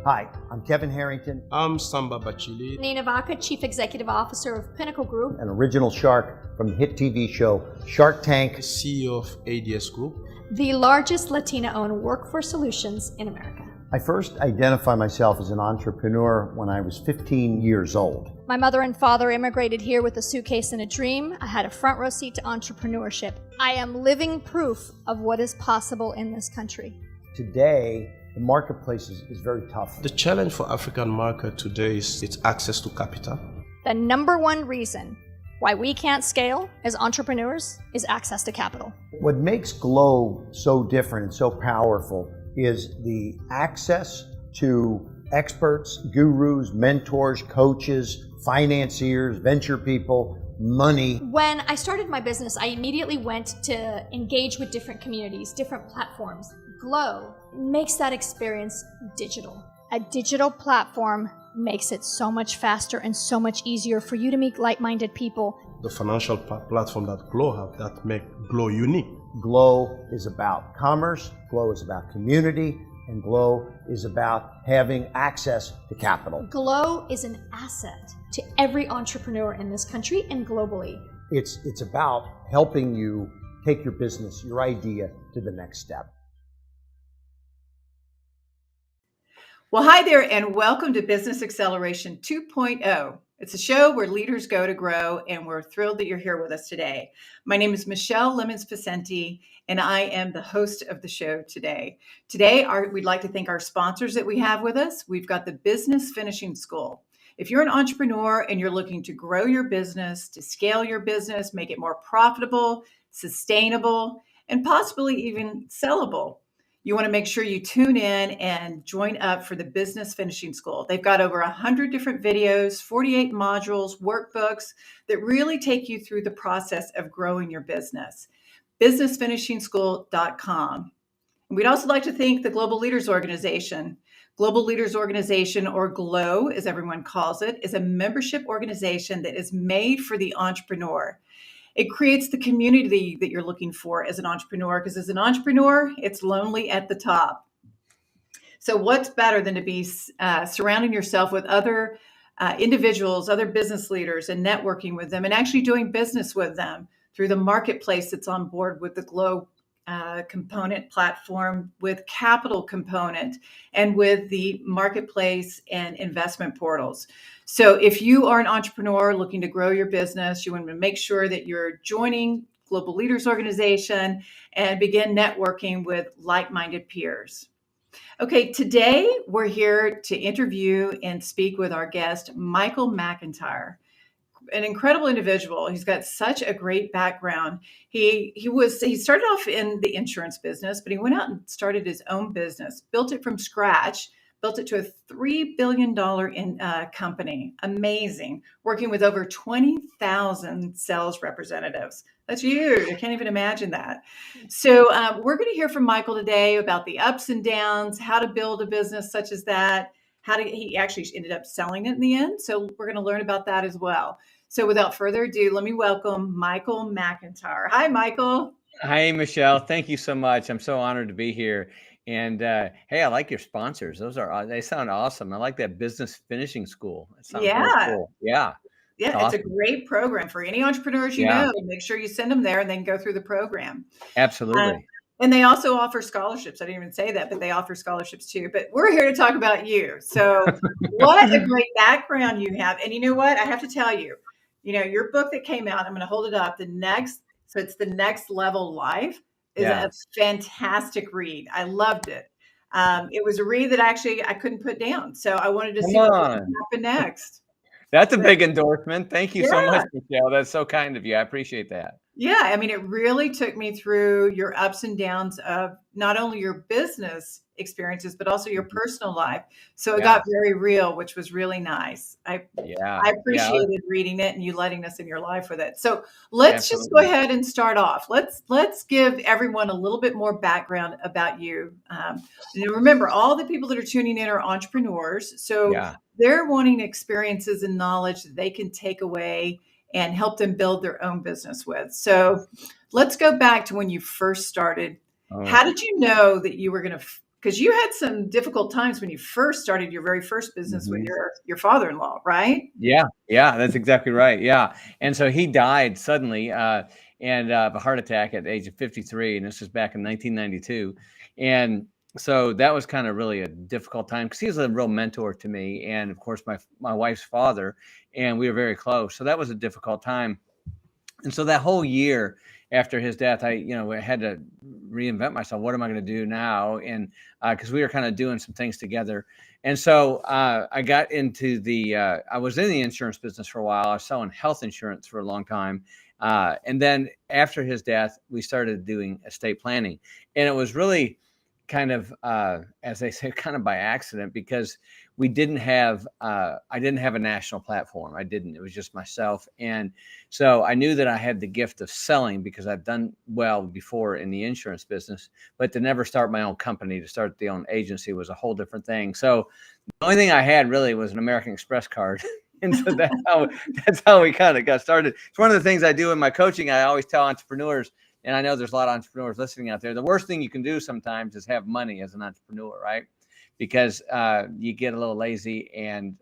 Hi, I'm Kevin Harrington. I'm Samba Bachili. Nina Vaca, Chief Executive Officer of Pinnacle Group. An original shark from the hit TV show Shark Tank. CEO of ADS Group. The largest Latina-owned workforce solutions in America. I first identified myself as an entrepreneur when I was 15 years old. My mother and father immigrated here with a suitcase and a dream. I had a front row seat to entrepreneurship. I am living proof of what is possible in this country. Today, the marketplace is very tough. The challenge for African market today is its access to capital. The number one reason why we can't scale as entrepreneurs is access to capital. What makes Glow so different and so powerful is the access to experts, gurus, mentors, coaches, financiers, venture people, money. When I started my business, I immediately went to engage with different communities, different platforms. Glow makes that experience digital. A digital platform makes it so much faster and so much easier for you to meet like-minded people. The financial platform that Glow have that make Glow unique. Glow is about commerce, Glow is about community, and Glow is about having access to capital. Glow is an asset to every entrepreneur in this country and globally. It's about helping you take your business, your idea to the next step. Well, hi there, and welcome to Business Acceleration 2.0. It's a show where leaders go to grow, and we're thrilled that you're here with us today. My name is Michelle Lemons-Pacenti, and I am the host of the show today. Today, we'd like to thank our sponsors that we have with us. We've got the Business Finishing School. If you're an entrepreneur and you're looking to grow your business, to scale your business, make it more profitable, sustainable, and possibly even sellable, you want to make sure you tune in and join up for the Business Finishing School. They've got over 100 different videos, 48 modules, workbooks that really take you through the process of growing your business. BusinessFinishingSchool.com. We'd also like to thank the Global Leaders Organization. Global Leaders Organization, or GLOW as everyone calls it, is a membership organization that is made for the entrepreneur. It creates the community that you're looking for as an entrepreneur, because as an entrepreneur, it's lonely at the top. So what's better than to be surrounding yourself with other individuals, other business leaders, and networking with them and actually doing business with them through the marketplace that's on board with the Glow component platform, with capital component, and with the marketplace and investment portals. So if you are an entrepreneur looking to grow your business, you want to make sure that you're joining Global Leaders Organization and begin networking with like-minded peers. Okay, today we're here to interview and speak with our guest, Michael McIntyre. An incredible individual. He's got such a great background. He started off in the insurance business, but he went out and started his own business, built it from scratch, built it to a $3 billion company. Amazing. Working with over 20,000 sales representatives. That's huge. I can't even imagine that. So we're going to hear from Michael today about the ups and downs, how to build a business such as that. He actually ended up selling it in the end. So we're going to learn about that as well. So without further ado, let me welcome Michael McIntyre. Hi, Michael. Hi, Michelle. Thank you so much. I'm so honored to be here. And hey, I like your sponsors. They sound awesome. I like that Business Finishing School. It sounds really cool. Yeah. Yeah, awesome. It's a great program for any entrepreneurs you know. Make sure you send them there and they can go through the program. Absolutely. And they also offer scholarships. I didn't even say that, but they offer scholarships too. But we're here to talk about you. So what a great background you have. And you know what? I have to tell you, your book that came out, I'm going to hold it up. It's The Next Level Life is a fantastic read. I loved it. It was a read that actually I couldn't put down. So I wanted to see what would happen next. That's a big endorsement. Thank you so much, Michelle. That's so kind of you. I appreciate that. Yeah, I mean, it really took me through your ups and downs of not only your business experiences, but also your personal life. So it got very real, which was really nice. I appreciated reading it and you letting us in your life with it. So let's just go ahead and start off. Let's give everyone a little bit more background about you. And remember, all the people that are tuning in are entrepreneurs. So they're wanting experiences and knowledge that they can take away and help them build their own business with. So let's go back to when you first started. How did you know that you were going to because you had some difficult times when you first started your very first business with Mhm. your father-in-law, right? Yeah, yeah, that's exactly right. Yeah, and so he died suddenly, and of a heart attack at the age of 53, and this was back in 1992, and so that was kind of really a difficult time because he was a real mentor to me, and of course my wife's father, and we were very close. So that was a difficult time. And so that whole year after his death, I had to reinvent myself. What am I going to do now? And because we were kind of doing some things together. And so I got into I was in the insurance business for a while. I was selling health insurance for a long time. And then after his death, we started doing estate planning. And it was really kind of, as they say, kind of by accident because we didn't have, I didn't have a national platform. I didn't. It was just myself. And so I knew that I had the gift of selling because I've done well before in the insurance business, but to never start my own company, to start the own agency was a whole different thing. So the only thing I had really was an American Express card. And so that's how we kind of got started. It's one of the things I do in my coaching. I always tell entrepreneurs, and I know there's a lot of entrepreneurs listening out there, the worst thing you can do sometimes is have money as an entrepreneur, right? Because you get a little lazy and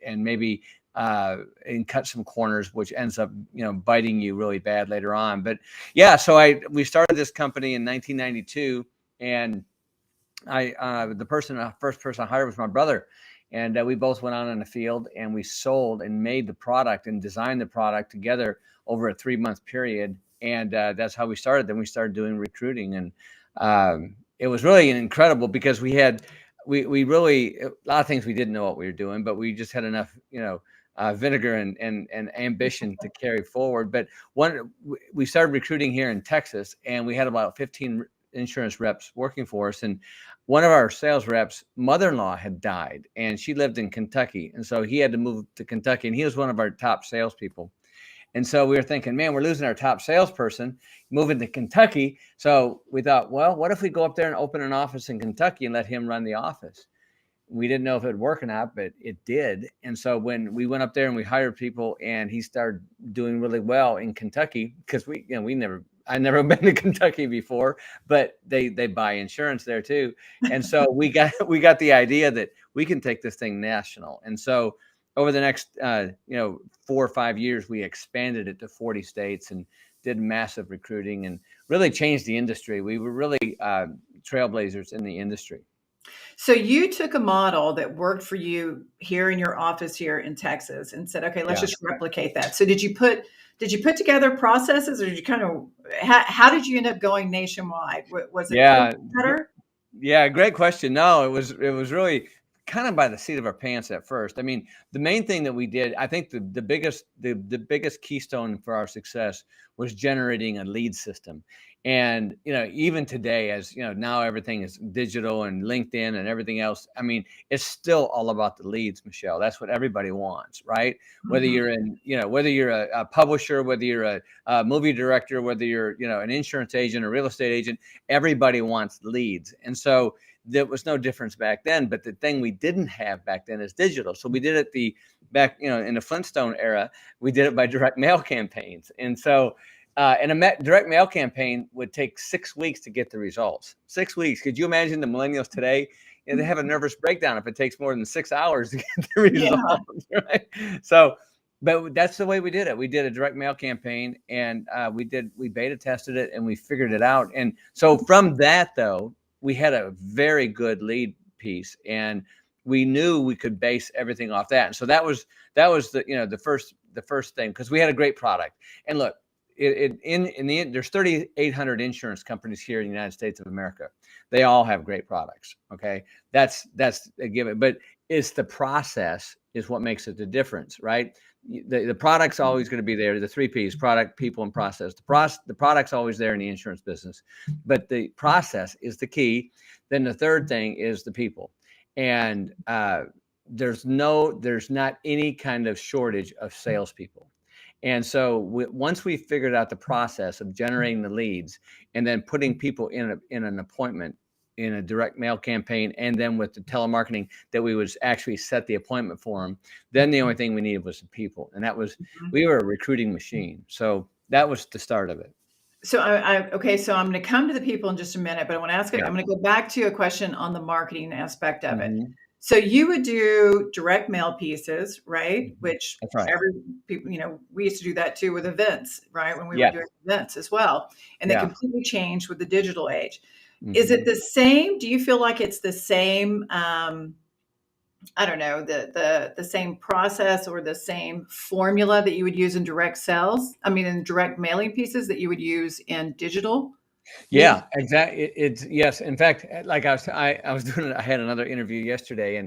maybe and cut some corners, which ends up, biting you really bad later on. But yeah, so we started this company in 1992, and the first person I hired was my brother, and we both went out in the field and we sold and made the product and designed the product together over a 3-month period, and that's how we started. Then we started doing recruiting, and it was really incredible because we really a lot of things we didn't know what we were doing, but we just had enough, vinegar and ambition to carry forward. But we started recruiting here in Texas, and we had about 15 insurance reps working for us. And one of our sales reps' mother-in-law had died, and she lived in Kentucky. And so he had to move to Kentucky, and he was one of our top salespeople. And so we were thinking, man, we're losing our top salesperson, moving to Kentucky. So we thought, well, what if we go up there and open an office in Kentucky and let him run the office? We didn't know if it would work or not, but it did. And so when we went up there and we hired people, and he started doing really well in Kentucky, because I never been to Kentucky before, but they buy insurance there too. And so we got the idea that we can take this thing national. And so over the next 4 or 5 years, we expanded it to 40 states and did massive recruiting and really changed the industry. We were really trailblazers in the industry. So you took a model that worked for you here in your office here in Texas and said, okay, let's just replicate that. So did you put together processes, or did you how did you end up going nationwide? Was it better? Yeah, great question. No, it was really kind of by the seat of our pants at first. I mean, the main thing that we did, I think the biggest keystone for our success was generating a lead system. And, even today, as now everything is digital and LinkedIn and everything else. I mean, it's still all about the leads, Michelle. That's what everybody wants, right? Whether you're whether you're a publisher, whether you're a movie director, whether you're, an insurance agent, a real estate agent, everybody wants leads. And so there was no difference back then. But the thing we didn't have back then is digital. So we did it back in the Flintstone era, we did it by direct mail campaigns. And so and a direct mail campaign would take 6 weeks to get the results. 6 weeks. Could you imagine the millennials today? They have a nervous breakdown if it takes more than 6 hours to get the results, right? So, but that's the way we did it. We did a direct mail campaign, and we beta tested it, and we figured it out. And so from that, though, we had a very good lead piece, and we knew we could base everything off that. And so that was the first thing, because we had a great product. And look, there's 3,800 insurance companies here in the United States of America. They all have great products. Okay, that's a given. But it's the process is what makes it the difference, right? The product's always going to be there. The 3 Ps: product, people, and process. The product's always there in the insurance business, but the process is the key. Then the third thing is the people, and there's not any kind of shortage of salespeople. And so once we figured out the process of generating the leads and then putting people in an appointment in a direct mail campaign, and then with the telemarketing that we would actually set the appointment for them, then the only thing we needed was the people. And that was, we were a recruiting machine. So that was the start of it. So okay, so I'm going to come to the people in just a minute, but I want to ask it. Yeah. I'm going to go back to a question on the marketing aspect of it. Mhm. So you would do direct mail pieces, right? Mhm. Which That's right. every people, we used to do that too with events, right? When we were Yes. doing events as well, and they Yeah. completely changed with the digital age. Is it Mhm. the same? Do you feel like it's the same? I don't know, the same process or the same formula that you would use in direct sales? I mean, in direct mailing pieces that you would use in digital media? Yeah, exactly. It's yes. In fact, like I was doing. I had another interview yesterday,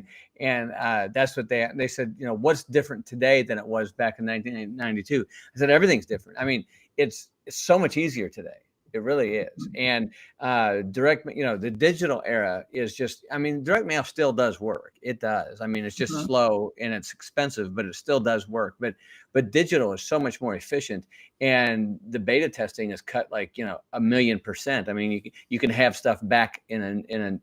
and that's what they said. You know, what's different today than it was back in 1992? I said everything's different. I mean, it's so much easier today. It really is. And the digital era is just. I mean, direct mail still does work. It does. I mean, it's just Mhm. slow and it's expensive, but it still does work. But digital is so much more efficient, and the beta testing is cut like 1,000,000%. I mean, you can have stuff back in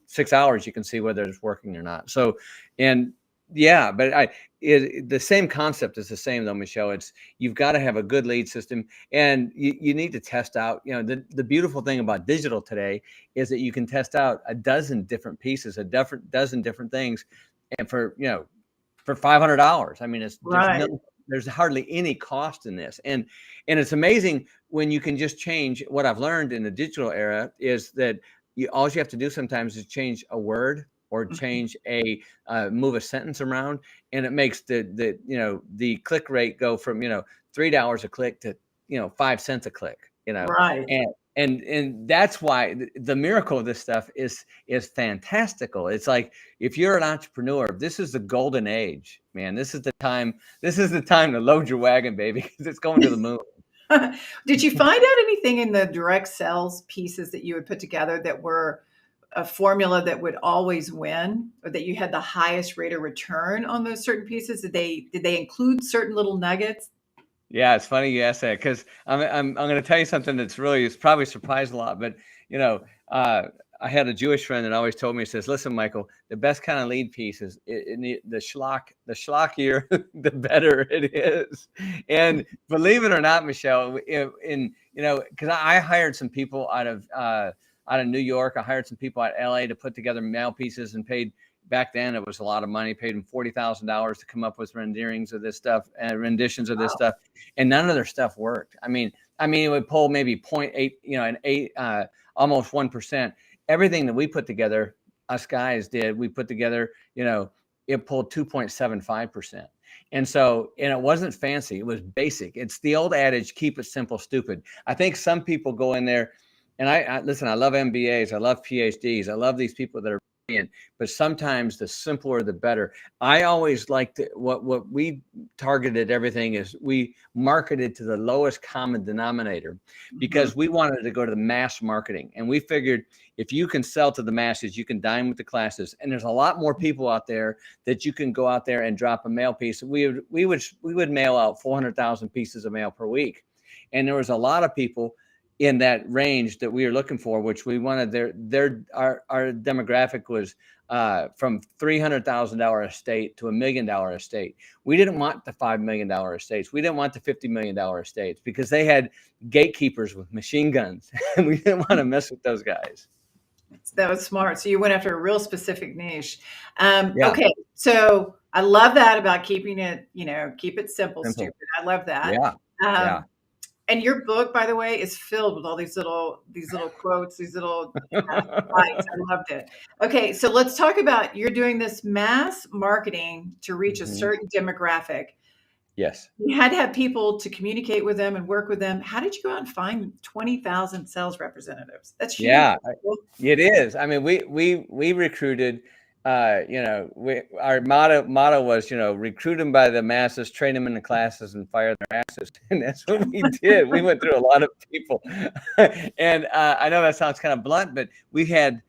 6 hours. You can see whether it's working or not. So, and yeah, but the same concept is the same though, Michelle. It's you've got to have a good lead system, and you need to test out. The beautiful thing about digital today is that you can test out a dozen different pieces, dozen different things, and for $500. I mean, Right. there's hardly any cost in this, and it's amazing when you can just change. What I've learned in the digital era is that all you have to do sometimes is change a word or Mhm. change move a sentence around, and it makes the click rate go from $3 a click to 5 cents a click. Right. And that's why the miracle of this stuff is fantastical. It's like if you're an entrepreneur, this is the golden age, man. This is the time to load your wagon, baby, because it's going to the moon. Did you find out anything in the direct sales pieces that you would put together that were a formula that would always win, or that you had the highest rate of return on those certain pieces? Did they include certain little nuggets? Yeah, it's funny you ask that because I'm going to tell you something it's probably surprised a lot, but you know, uh, I had a Jewish friend that always told me, he says, "Listen, Michael, the best kind of lead piece is the schlockier, the better it is." And believe it or not, Michelle, because I hired some people out of New York, I hired some people out of LA to put together mail pieces and paid. Back then, it was a lot of money. Paid them $40,000 to come up with renditions of this stuff, and none of their stuff worked. I mean, it would pull maybe point 0.8, an 8, almost 1%. Everything that we put together, us guys did, we put together, it pulled 2.75%. And it wasn't fancy. It was basic. It's the old adage, keep it simple, stupid. I think some people go in there, and listen, I love MBAs. I love PhDs. I love these people that are brilliant, but sometimes the simpler, the better. I always liked what we targeted everything is we marketed to the lowest common denominator Mhm. because we wanted to go to the mass marketing. And we figured if you can sell to the masses, you can dine with the classes. And there's a lot more people out there that you can go out there and drop a mail piece. We would mail out 400,000 pieces of mail per week. And there was a lot of people in that range that we were looking for, which we wanted our demographic was from $300,000 estate to $1 million estate. We didn't want the $5 million estates. We didn't want the $50 million estates because they had gatekeepers with machine guns, and we didn't want to mess with those guys. That was smart. So you went after a real specific niche. Yeah, Okay, so I love that about keeping it, keep it simple, simple. stupid. I love that. Yeah, yeah. Um, and your book, by the way, is filled with all these little quotes, these little bites. I loved it. Okay, so let's talk about you're doing this mass marketing to reach a Mhm. certain demographic. Yes. You had to have people to communicate with them and work with them. How did you go out and find 20,000 sales representatives? That's huge. Yeah, it is. I mean, we recruited. Our motto was, recruit them by the masses, train them in the classes, and fire their asses. And that's what we did. We went through a lot of people, and I know that sounds kind of blunt, but we had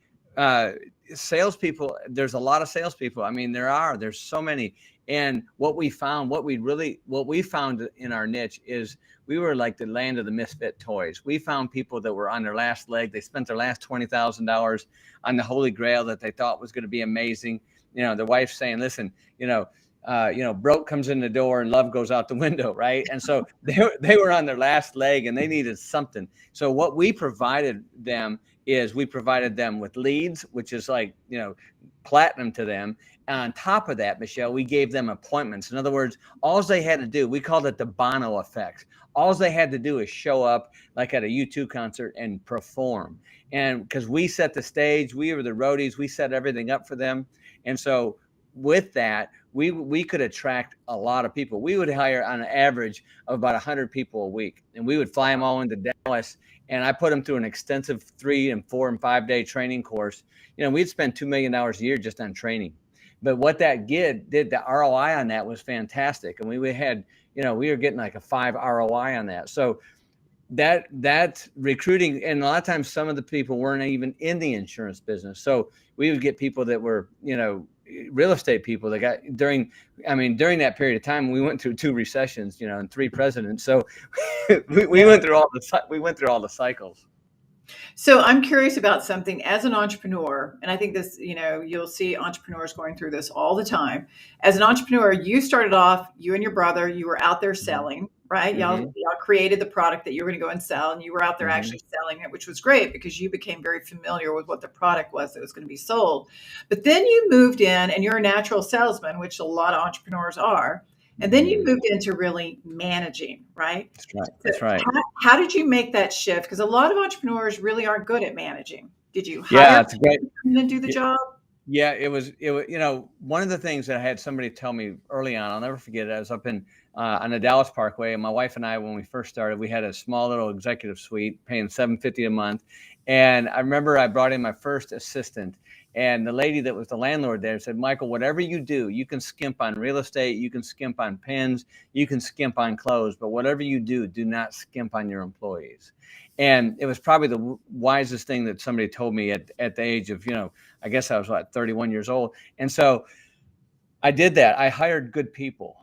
salespeople. There's a lot of salespeople. I mean, there's so many. And what we found in our niche is we were like the land of the misfit toys. We found people that were on their last leg. They spent their last $20,000 on the Holy Grail that they thought was going to be amazing. Their wife saying, "Listen, broke comes in the door and love goes out the window, right? And so they were on their last leg and they needed something. So what we provided them is we provided them with leads, which is like, platinum to them. And on top of that, Michelle, we gave them appointments. In other words, all they had to do, we called it the Bono effect. All they had to do is show up like at a U2 concert and perform. And because we set the stage, we were the roadies, we set everything up for them. And so with that, we could attract a lot of people. We would hire on an average of about 100 people a week, and we would fly them all into Dallas. And I put them through an extensive 3 and 4 and 5 day training course. We'd spend $2 million a year just on training. But what that did, the ROI on that was fantastic. And we had, we were getting like a 5 ROI on that. So that recruiting, and a lot of times some of the people weren't even in the insurance business. So we would get people that were, real estate people that got during that period of time, we went through 2 recessions, and 3 presidents. So we went through all the cycles. So I'm curious about something as an entrepreneur, and I think this, you'll see entrepreneurs going through this all the time. As an entrepreneur, you started off, you and your brother, you were out there selling, right? Y'all created the product that you were going to go and sell, and you were out there actually selling it, which was great because you became very familiar with what the product was that was going to be sold. But then you moved in, and you're a natural salesman, which a lot of entrepreneurs are. And then you moved into really managing, right? That's right. How did you make that shift? Because a lot of entrepreneurs really aren't good at managing. Did you hire people to do the job? Yeah, it was, one of the things that I had somebody tell me early on, I'll never forget it. I was up on the Dallas Parkway, and my wife and I, when we first started, we had a small little executive suite paying $750 a month. And I remember I brought in my first assistant, and the lady that was the landlord there said, Michael, whatever you do, you can skimp on real estate, you can skimp on pens, you can skimp on clothes, but whatever you do not skimp on your employees. And it was probably the wisest thing that somebody told me at the age of, I guess I was 31 years old. And so I did that. I hired good people,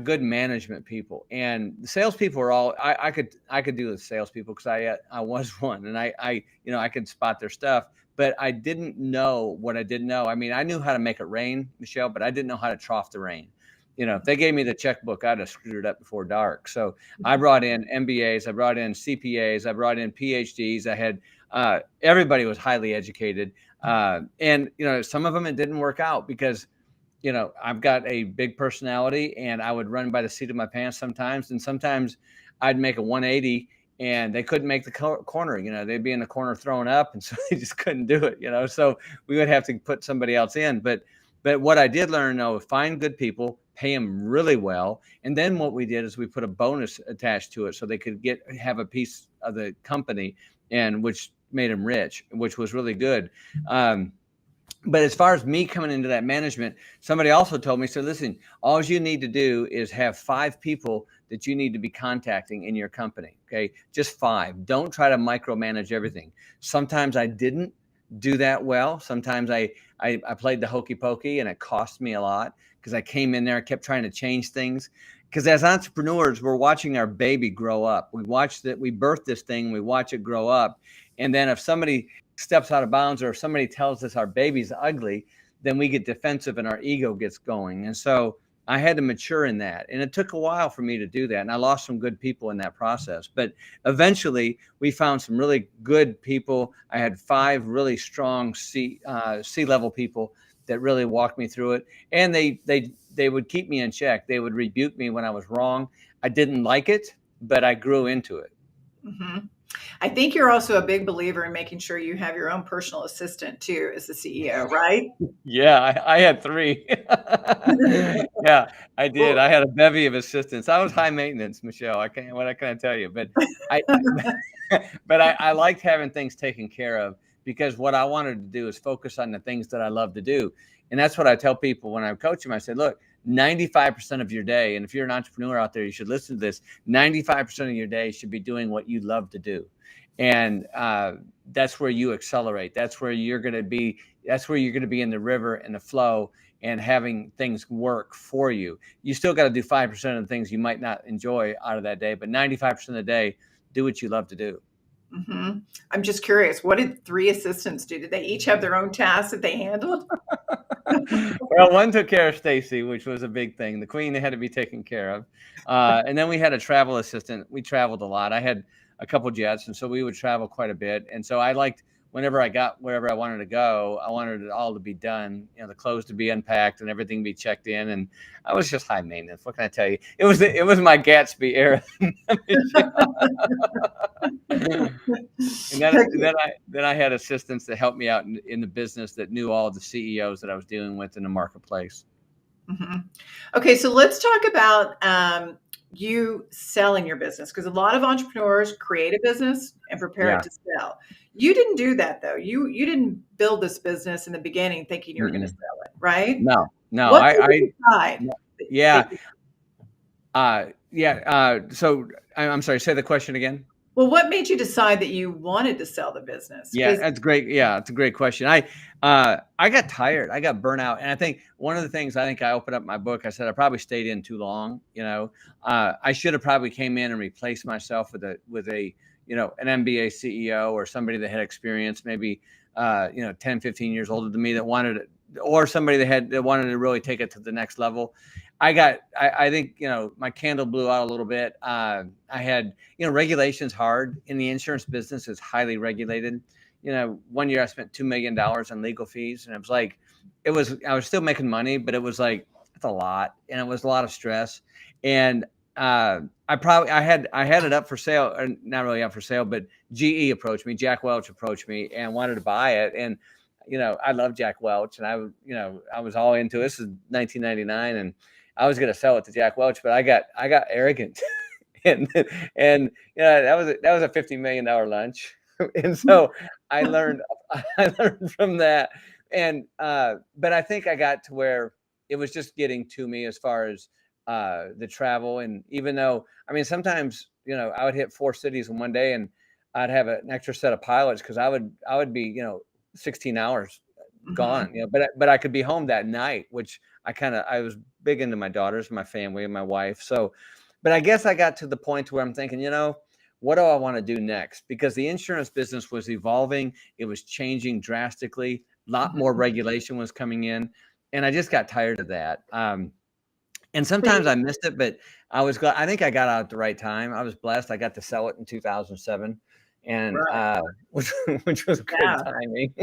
good management people, and the salespeople were all, I could do the salespeople because I was one, and I could spot their stuff, but I didn't know what I didn't know. I mean, I knew how to make it rain, Michelle, but I didn't know how to trough the rain. If they gave me the checkbook, I'd have screwed it up before dark. So I brought in MBAs, I brought in CPAs, I brought in PhDs. I had, everybody was highly educated. And, some of them, it didn't work out because, I've got a big personality, and I would run by the seat of my pants sometimes. And sometimes I'd make a 180 and they couldn't make the corner, they'd be in the corner throwing up. And so they just couldn't do it, so we would have to put somebody else in. But what I did learn, though, find good people, pay them really well. And then what we did is we put a bonus attached to it so they could have a piece of the company, and which made them rich, which was really good. But as far as me coming into that management, somebody also told me, so listen, all you need to do is have 5 people that you need to be contacting in your company. Okay. Just 5. Don't try to micromanage everything. Sometimes I didn't do that well. Sometimes I played the hokey pokey, and it cost me a lot because I came in there, I kept trying to change things. Because as entrepreneurs, we're watching our baby grow up. We birth this thing, we watch it grow up. And then if somebody steps out of bounds, or if somebody tells us our baby's ugly, then we get defensive and our ego gets going. And so I had to mature in that. And it took a while for me to do that. And I lost some good people in that process. But eventually we found some really good people. I had 5 really strong C-level people that really walked me through it. And they would keep me in check. They would rebuke me when I was wrong. I didn't like it, but I grew into it. Mm-hmm. I think you're also a big believer in making sure you have your own personal assistant too, as the CEO, right? Yeah, I had 3. Yeah, I did. Well, I had a bevy of assistants. I was high maintenance, Michelle. What can I tell you? But I liked having things taken care of, because what I wanted to do is focus on the things that I love to do. And that's what I tell people when I coach them. I said, look, 95% of your day, and if you're an entrepreneur out there, you should listen to this, 95% of your day should be doing what you love to do. And that's where you accelerate. That's where you're going to be. That's where you're going to be in the river and the flow and having things work for you. You still got to do 5% of the things you might not enjoy out of that day, but 95% of the day, do what you love to do. Mm-hmm. I'm just curious, what did 3 assistants do? Did they each have their own tasks that they handled? Well, one took care of Stacy, which was a big thing. The queen had to be taken care of. And then we had a travel assistant. We traveled a lot. I had a couple jets, and so we would travel quite a bit. And so I liked whenever I got wherever I wanted to go, I wanted it all to be done, the clothes to be unpacked and everything be checked in. And I was just high maintenance. What can I tell you? It was my Gatsby era. And then I had assistants that helped me out in the business that knew all the CEOs that I was dealing with in the marketplace. Mm-hmm. Okay, so let's talk about you selling your business, because a lot of entrepreneurs create a business and prepare it to sell. You didn't do that though. You didn't build this business in the beginning thinking you were going to sell it, right? No. What did you decide? Yeah. So I'm sorry, say the question again. Well, what made you decide that you wanted to sell the business? Yeah, that's great. Yeah, it's a great question. I got tired. I got burnt out. And I think one of the things I opened up my book, I said I probably stayed in too long. I should have probably came in and replaced myself with a an MBA CEO or somebody that had experience, maybe 10, 15 years older than me, that wanted it, or somebody that wanted to really take it to the next level. I think, my candle blew out a little bit. I had, regulation's hard in the insurance business. Is highly regulated. 1 year I spent $2 million on legal fees, and it was like, I was still making money, but it was like, it's a lot. And it was a lot of stress. And, I had it up for sale, or not really up for sale, but GE approached me, Jack Welch approached me and wanted to buy it. And, I love Jack Welch, and I was all into it. This is 1999, and I was going to sell it to Jack Welch, but I got arrogant, and that was a $50 million lunch, and so I learned from that, and but I think I got to where it was just getting to me as far as the travel, and even though sometimes I would hit 4 cities in one day, and I'd have an extra set of pilots because I would be 16 hours gone, but I could be home that night, which I was big into my daughters, my family, and my wife. So, but I guess I got to the point where I'm thinking, what do I want to do next? Because the insurance business was evolving. It was changing drastically. A lot more regulation was coming in, and I just got tired of that. And sometimes I missed it, but I was glad. I think I got out at the right time. I was blessed. I got to sell it in 2007. And which was good timing.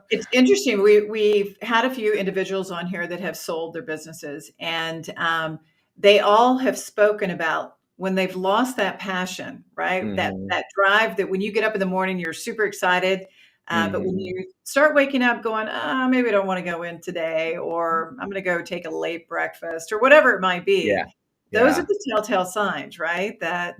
It's interesting. We've had a few individuals on here that have sold their businesses, and they all have spoken about when they've lost that passion, right? Mm-hmm. That drive, that when you get up in the morning, you're super excited. But when you start waking up going, maybe I don't want to go in today, or I'm going to go take a late breakfast, or whatever it might be. Those are the telltale signs, right? That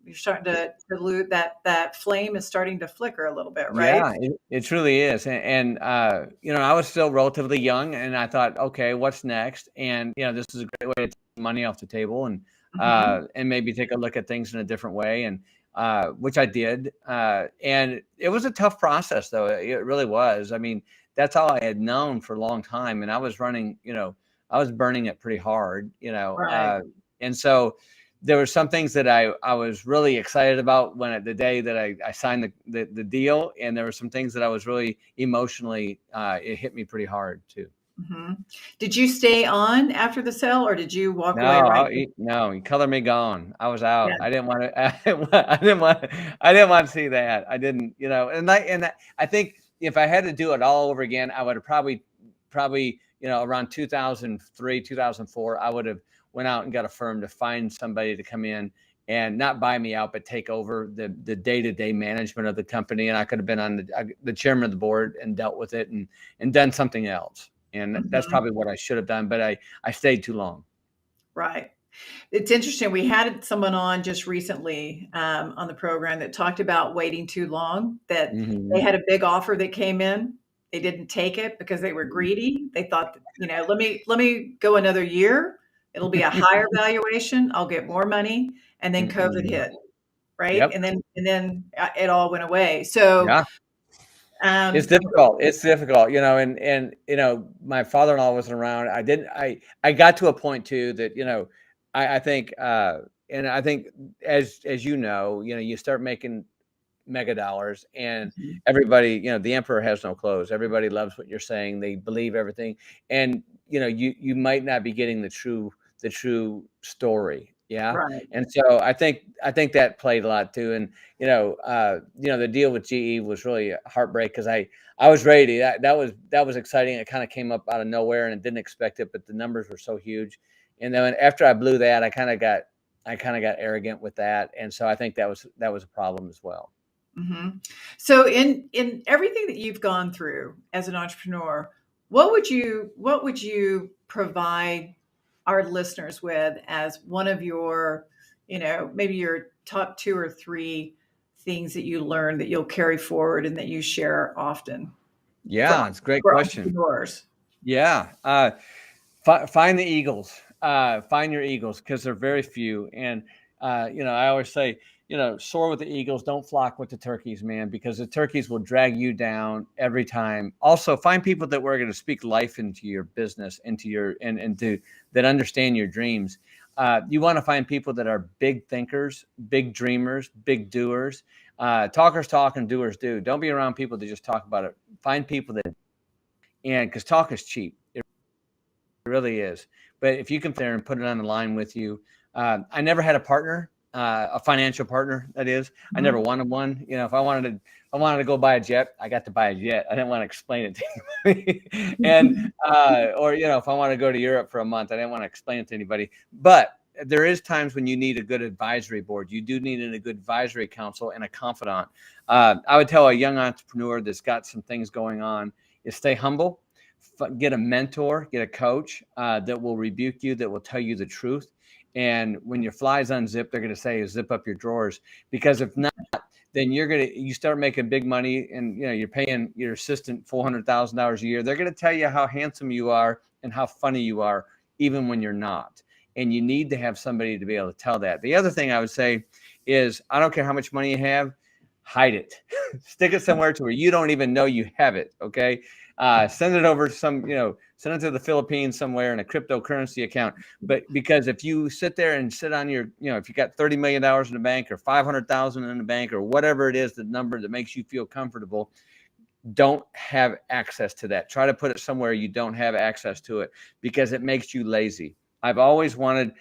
you're starting to lose that flame is starting to flicker a little bit, right? Yeah, it truly is. And I was still relatively young, and I thought, okay, what's next? And, this is a great way to take money off the table, and maybe take a look at things in a different way. And, which I did. And it was a tough process, though. It really was. That's all I had known for a long time. And I was running, I was burning it pretty hard, and so there were some things that I was really excited about the day that I signed the deal. And there were some things that I was really emotionally, it hit me pretty hard too. Mm-hmm. Did you stay on after the sale, or did you walk away? No, you color me gone. I was out. Yeah. I didn't want to, I didn't want to see that. I didn't, and I think if I had to do it all over again, I would have probably, around 2003, 2004, I would have went out and got a firm to find somebody to come in and not buy me out, but take over the day-to-day management of the company. And I could have been on the chairman of the board and dealt with it and done something else. And that's probably what I should have done, but I stayed too long. Right. It's interesting. We had someone on just recently on the program that talked about waiting too long, that they had a big offer that came in. They didn't take it because they were greedy. They thought, let me go another year. It'll be a higher valuation. I'll get more money. And then COVID hit, right? Yep. And then it all went away. So it's difficult. It's difficult, and my father-in-law wasn't around. I got to a point too that, I think, and I think as you start making mega dollars, and Mhm. everybody, the emperor has no clothes. Everybody loves what you're saying. They believe everything. And, you might not be getting the true story. Yeah. Right. And so I think that played a lot too. And, the deal with GE was really a heartbreak because I was ready. That was exciting. It kind of came up out of nowhere and didn't expect it, but the numbers were so huge. And then after I blew that, I kind of got arrogant with that, and so I think that was a problem as well. Hmm. So in everything that you've gone through as an entrepreneur, what would you provide our listeners with as one of your, maybe your top two or three things that you learned that you'll carry forward and that you share often for Yeah, it's a great for question. entrepreneurs? Yeah, find the eagles. Find your eagles because they're very few. And I always say, soar with the eagles, don't flock with the turkeys, man, because the turkeys will drag you down every time. Also, find people that were going to speak life into your business, into your and to that understand your dreams. You want to find people that are big thinkers, big dreamers, big doers. Talkers talk and doers do. Don't be around people that just talk about it. Find people that, and because talk is cheap. It really is. But if you can there and put it on the line with you, I never had a partner, a financial partner. That is, I never Mhm. wanted one. If I wanted to go buy a jet, I got to buy a jet. I didn't want to explain it to anybody. And or if I want to go to Europe for a month, I didn't want to explain it to anybody. But there is times when you need a good advisory board. You do need a good advisory council and a confidant. I would tell a young entrepreneur that's got some things going on is stay humble, get a mentor, get a coach that will rebuke you, that will tell you the truth. And when your flies unzip, they're going to say, zip up your drawers. Because if not, then you start making big money, and you're paying your assistant $400,000 a year. They're going to tell you how handsome you are and how funny you are, even when you're not. And you need to have somebody to be able to tell that. The other thing I would say is, I don't care how much money you have, hide it. Stick it somewhere to where you don't even know you have it. Okay. Send it over to send it to the Philippines somewhere in a cryptocurrency account. But because if you sit there and sit on your, if you got $30 million in the bank or 500,000 in the bank or whatever it is, the number that makes you feel comfortable, don't have access to that. Try to put it somewhere you don't have access to it, because it makes you lazy. I've always wanted,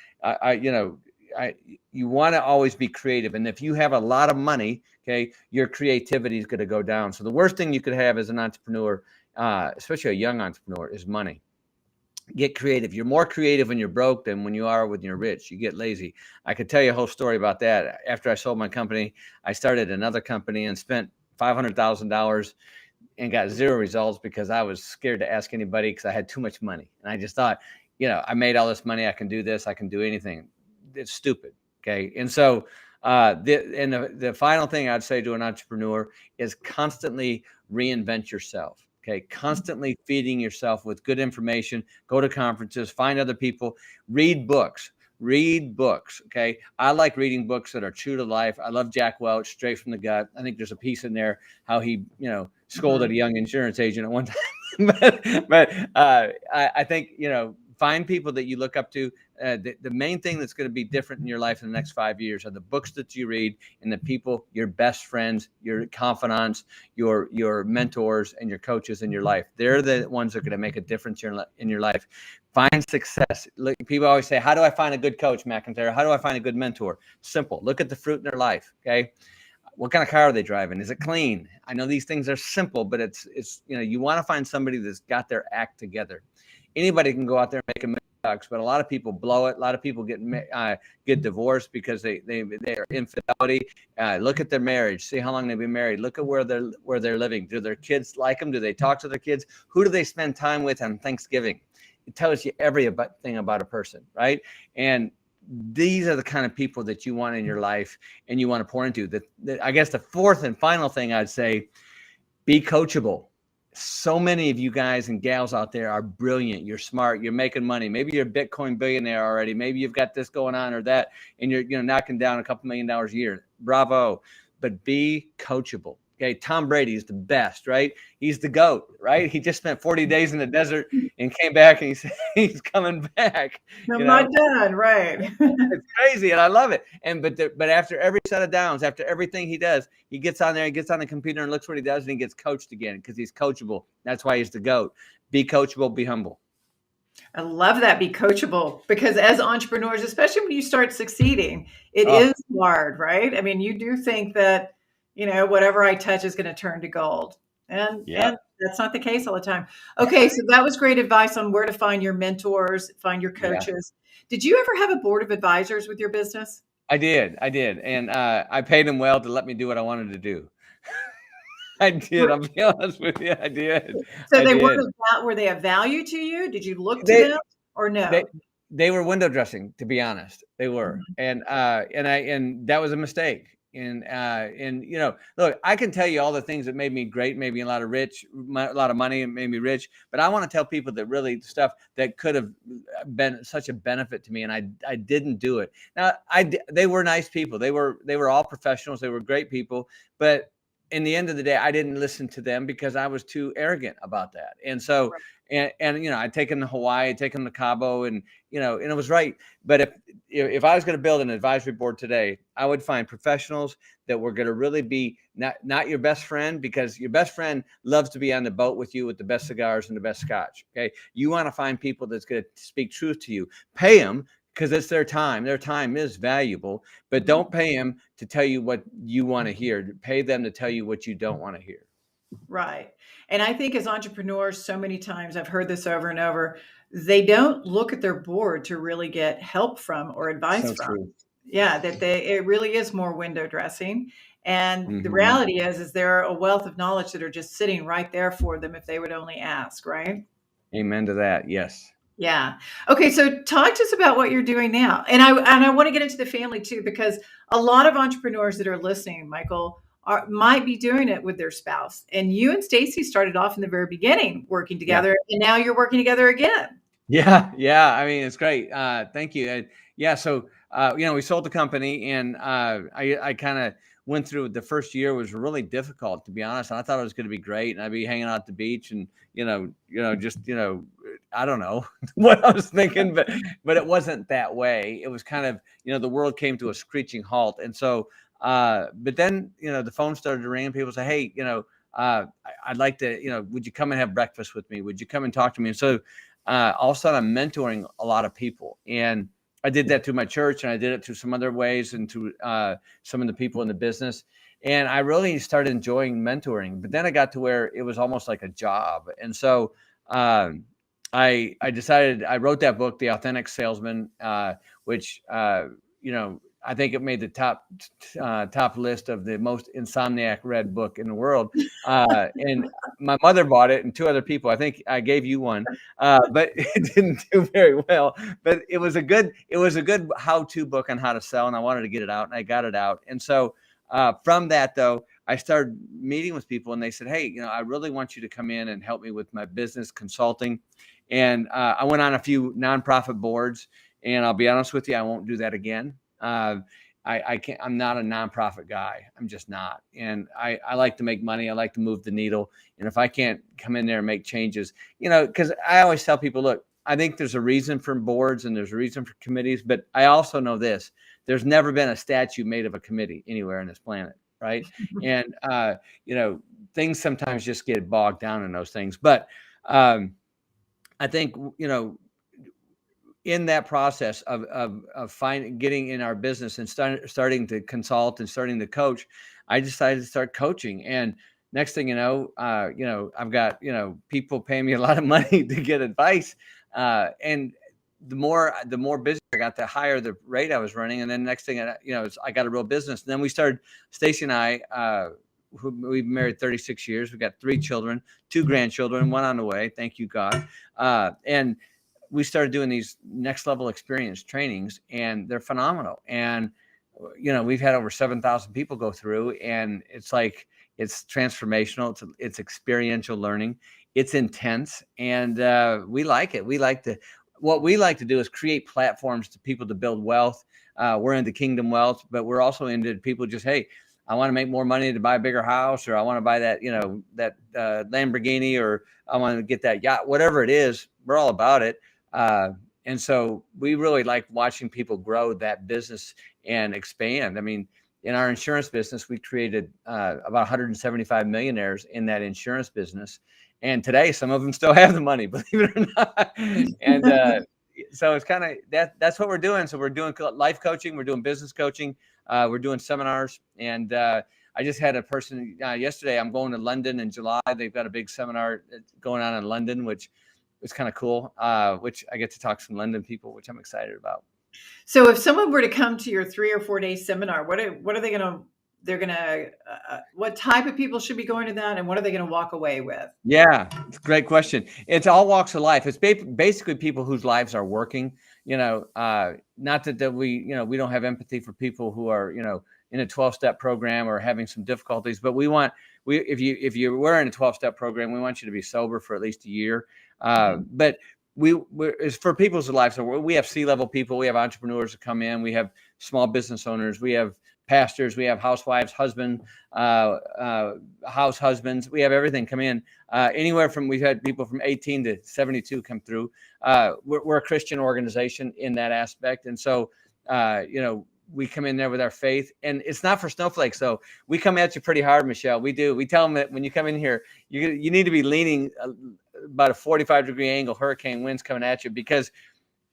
you want to always be creative. And if you have a lot of money, okay, your creativity is going to go down. So the worst thing you could have as an entrepreneur, especially a young entrepreneur, is money. Get creative. You're more creative when you're broke than when you are when you're rich. You get lazy. I could tell you a whole story about that. After I sold my company, I started another company and spent $500,000 and got zero results because I was scared to ask anybody because I had too much money. And I just thought, I made all this money. I can do this. I can do anything. It's stupid. Okay. And so the final thing I'd say to an entrepreneur is constantly reinvent yourself. Okay. Constantly feeding yourself with good information. Go to conferences, find other people, read books. Read books. Okay. I like reading books that are true to life. I love Jack Welch, Straight from the Gut. I think there's a piece in there how he, scolded a young insurance agent at one time. but I think, find people that you look up to. The main thing that's going to be different in your life in the next 5 years are the books that you read and the people, your best friends, your confidants, your mentors, and your coaches in your life. They're the ones that are going to make a difference in your life. Find success. Look, people always say, how do I find a good coach, McIntyre? How do I find a good mentor? Simple. Look at the fruit in their life. Okay. What kind of car are they driving? Is it clean? I know these things are simple, but it's you want to find somebody that's got their act together. Anybody can go out there and make a million bucks, but a lot of people blow it. A lot of people get divorced because they are infidelity. Look at their marriage. See how long they've been married. Look at where they're living. Do their kids like them? Do they talk to their kids? Who do they spend time with on Thanksgiving? It tells you everything about a person, right? And these are the kind of people that you want in your life and you want to pour into. I guess the fourth and final thing I'd say, be coachable. So many of you guys and gals out there are brilliant. You're smart. You're making money. Maybe you're a Bitcoin billionaire already. Maybe you've got this going on or that, and you're knocking down a couple $1 million a year. Bravo. But be coachable. Okay, Tom Brady is the best, right? He's the GOAT, right? He just spent 40 days in the desert and came back, and he's coming back. I'm not done, right? It's crazy, and I love it. And but after every set of downs, after everything he does, he gets on there, he gets on the computer and looks what he does, and he gets coached again because he's coachable. That's why he's the GOAT. Be coachable, be humble. I love that. Be coachable, because as entrepreneurs, especially when you start succeeding, it is hard, right? I mean, you do think that, whatever I touch is going to turn to gold. And that's not the case all the time. Okay, so that was great advice on where to find your mentors, find your coaches. Did you ever have a board of advisors with your business? I did. And I paid them well to let me do what I wanted to do. I did. I'll be honest with you. I did. So were they of value to you? Did you look to them or no? They were window dressing, to be honest. They were. And that was a mistake. And look, I can tell you all the things that made me great, made me a lot of money and made me rich. But I want to tell people that really stuff that could have been such a benefit to me, and I didn't do it. Now they were nice people. They were all professionals. They were great people. But in the end of the day, I didn't listen to them because I was too arrogant about that. And so, and I'd taken to Hawaii, I'd taken to Cabo, and it was right. But if I was going to build an advisory board today, I would find professionals that were going to really be not your best friend, because your best friend loves to be on the boat with you with the best cigars and the best scotch. Okay. You want to find people that's going to speak truth to you. Pay them, because it's their time. Their time is valuable, but don't pay them to tell you what you want to hear. Pay them to tell you what you don't want to hear. Right. And I think as entrepreneurs, so many times I've heard this over and over, they don't look at their board to really get help from or advice from. True. Yeah, it really is more window dressing. And the reality is there are a wealth of knowledge that are just sitting right there for them if they would only ask, right? Amen to that. Yes. Yeah. Okay. So talk to us about what you're doing now. And I want to get into the family too, because a lot of entrepreneurs that are listening, Michael, might be doing it with their spouse. And you and Stacy started off in the very beginning working together, and now you're working together again. Yeah. I mean, it's great. Thank you. So, we sold the company, and I kind of went through the first year was really difficult, to be honest. And I thought it was going to be great, and I'd be hanging out at the beach and, I don't know what I was thinking, but it wasn't that way. It was kind of, the world came to a screeching halt. And so, but then, the phone started to ring, and people say, hey, I'd like to, would you come and have breakfast with me? Would you come and talk to me? And so, all of a sudden I'm mentoring a lot of people, and I did that through my church, and I did it through some other ways, and through some of the people in the business. And I really started enjoying mentoring, but then I got to where it was almost like a job. And so, I decided, I wrote that book, The Authentic Salesman, which, I think it made the top list of the most insomniac read book in the world. And my mother bought it, and two other people. I think I gave you one, but it didn't do very well. But it was a good how-to book on how to sell, and I wanted to get it out, and I got it out. And so from that, though, I started meeting with people, and they said, hey, I really want you to come in and help me with my business consulting. And I went on a few nonprofit boards, and I'll be honest with you, I won't do that again. I can't, I'm not a nonprofit guy. I'm just not. And I like to make money. I like to move the needle. And if I can't come in there and make changes, because I always tell people, look, I think there's a reason for boards and there's a reason for committees, but I also know this, there's never been a statue made of a committee anywhere on this planet. Right. And, things sometimes just get bogged down in those things. But, I think, in that process of getting in our business and starting to consult and starting to coach, I decided to start coaching. And next thing you know, I've got, people paying me a lot of money to get advice. And the more busy I got, the higher the rate I was running. And then next thing, I got a real business. And then we started, Stacy and I, we've married 36 years. We've got 3 children, 2 grandchildren, 1 on the way. Thank you, God. And we started doing these next level experience trainings, and they're phenomenal. And, we've had over 7,000 people go through, and it's transformational. It's experiential learning. It's intense, and we like it. What we like to do is create platforms to people to build wealth. We're into kingdom wealth, but we're also into people just, hey, I want to make more money to buy a bigger house, or I want to buy that, that Lamborghini, or I want to get that yacht, whatever it is, we're all about it. And so we really like watching people grow that business and expand. I mean, in our insurance business, we created about 175 millionaires in that insurance business. And today, some of them still have the money, believe it or not. And so it's kind of that's what we're doing. So we're doing life coaching. We're doing business coaching. We're doing seminars. And I just had a person yesterday. I'm going to London in July. They've got a big seminar going on in London, which is kind of cool, which I get to talk to some London people, which I'm excited about. So if someone were to come to your 3 or 4 day seminar, what are they going to, what type of people should be going to that, and what are they going to walk away with? Yeah, it's a great question. It's all walks of life. It's basically people whose lives are working, not that we don't have empathy for people who are, in a 12-step program or having some difficulties, but if you were in a 12-step program, we want you to be sober for at least a year. But it's for people's lives. So we have C-level people, we have entrepreneurs that come in, we have small business owners, we have pastors, we have housewives, house husbands, we have everything come in. We've had people from 18 to 72 come through. We're a Christian organization in that aspect. And so, we come in there with our faith, and it's not for snowflakes. So we come at you pretty hard, Michelle. We do. We tell them that when you come in here, you need to be leaning about a 45-degree angle, hurricane winds coming at you, because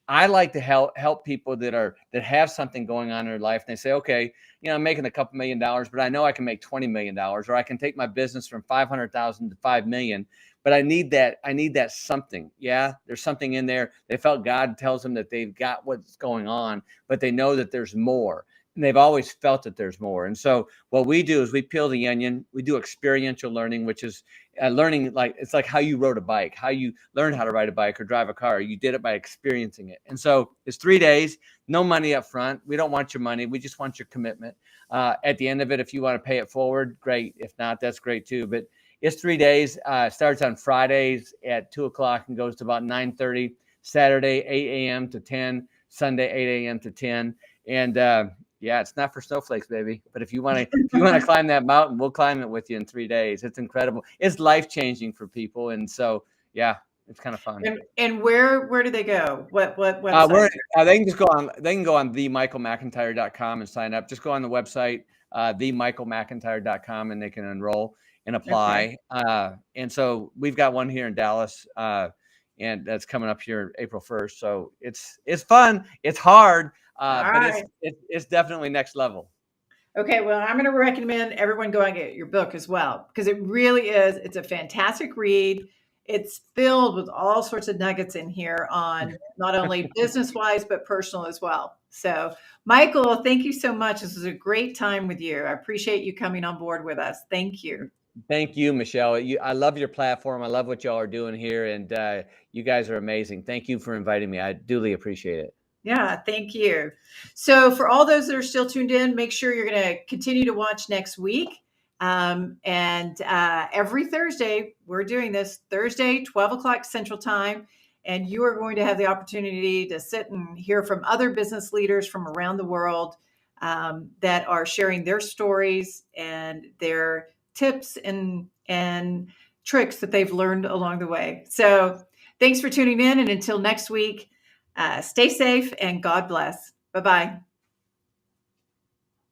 I like to help people that have something going on in their life. And they say, okay, I'm making a couple $1 million, but I know I can make $20 million, or I can take my business from 500,000 to 5 million. But I need that something. Yeah, there's something in there. They felt God tells them that they've got what's going on, but they know that there's more. And they've always felt that there's more. And so what we do is we peel the onion. We do experiential learning, which is learning, it's like how you rode a bike, how you learned how to ride a bike or drive a car. You did it by experiencing it. And so it's 3 days, no money up front. We don't want your money. We just want your commitment. At the end of it, if you want to pay it forward, great. If not, that's great too. But it's 3 days. Starts on Fridays at 2:00 and goes to about 9:30. Saturday, 8 a.m. to 10. Sunday, 8 a.m. to 10. And yeah, it's not for snowflakes, baby. But if you want to climb that mountain, we'll climb it with you in 3 days. It's incredible. It's life-changing for people. And so, yeah, it's kind of fun. And where do they go? What website? They can go on themichaelmcintyre.com and sign up. Just go on the website, themichaelmcintyre.com, and they can enroll and apply. Okay. And so we've got one here in Dallas, and that's coming up here April 1st. So it's fun. It's hard. But it's definitely next level. Okay, well, I'm going to recommend everyone go and get your book as well, because it really is. It's a fantastic read. It's filled with all sorts of nuggets in here on not only business-wise, but personal as well. So, Michael, thank you so much. This was a great time with you. I appreciate you coming on board with us. Thank you. Thank you, Michelle. I love your platform. I love what y'all are doing here, and you guys are amazing. Thank you for inviting me. I duly appreciate it. Yeah, thank you. So for all those that are still tuned in, make sure you're going to continue to watch next week. And every Thursday, we're doing this Thursday, 12:00 Central Time. And you are going to have the opportunity to sit and hear from other business leaders from around the world that are sharing their stories and their tips and tricks that they've learned along the way. So thanks for tuning in. And until next week, stay safe and God bless. Bye-bye.